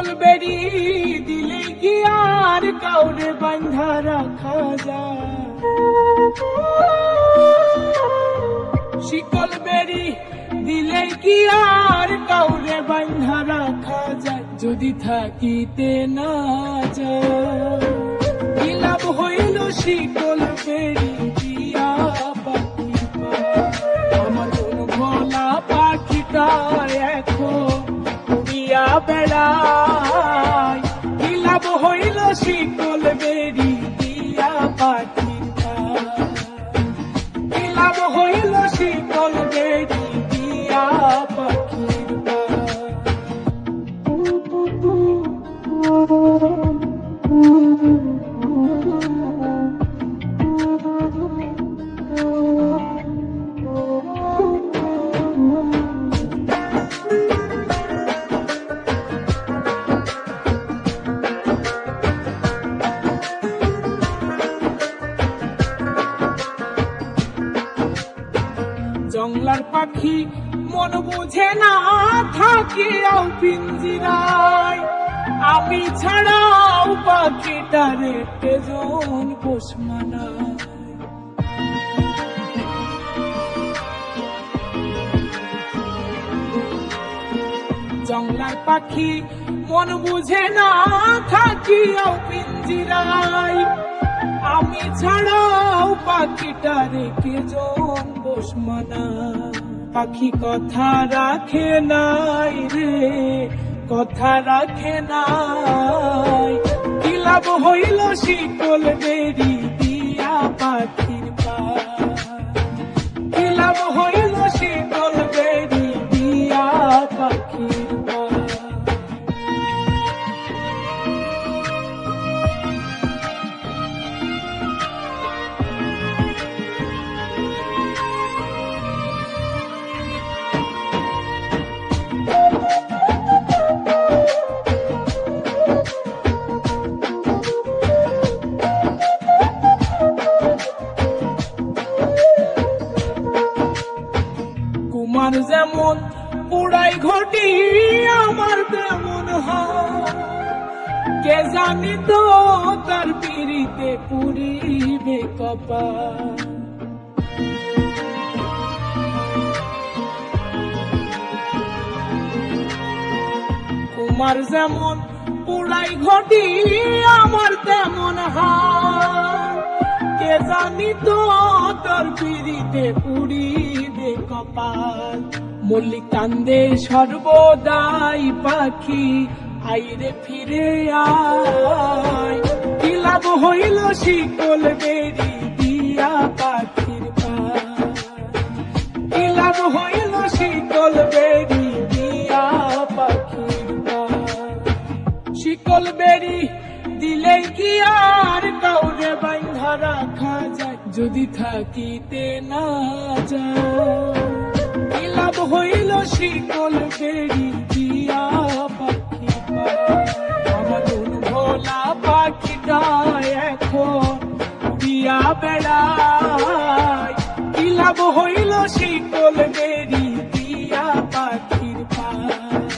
শিকল বেরি দিলে কি আর কাউরে বাঁধা রাখা যায়? শিকল বেরি দিলে কি আর কাউরে বাঁধা রাখা যায়? যদি থাকিতে না যায় কি লাভ হইল শিকল বেরি দিয়া পাখির পায়? আমার কোন ভোলা পাখিটা এখন উড়িয়া বেড়ায়, কি লাভ হইল শিকল বেরি দিয়া পাখির পায়? কি লাভ হইল শিকল বেরি দিয়া পাখির পায়? জংলার পাখি মন বুঝে না থাকিয়াও পিঞ্জিরায়, আমি ছাড়াও পাখিটারে কেজন পোষ মানায়। জংলার পাখি মন বুঝে না থাকিয়াও পিঞ্জিরায়, আমি ছাড়াও পাখিটারে কেজন পোষ মানায়। পাখি কথা রাখে নাই রে, কথা রাখে নাই, কি লাভ হইল শিকল বেরি দিয়া পাখির পায়? কি লাভ হইল শিকল বেরি দিয়া পাখির পায়? তোমার যেমন পুরাই ঘটি আমার তেমন হয়, কে জানি তো তার পিড়িতে পুরিবে কপাল। তোমার যেমন পুরাই ঘটি আমার তেমন হয়, কে জানি তো তোর পিড়িতে পুরিবে কপাল। মল্লিক কান্দে সর্বদাই পাখি আইরে ফিরে আয়, কি লাভ হইল শিকল বেরি দিয়া পাখির পায়? কি লাভ হইল শিকল বেরি দিয়া পাখির পায়? শিকল বেরি দিলে কি আর কাউরে বাঁধা রাখা যায়? যদি থাকিতে না যায় কি লাভ হইল শিকল বেরি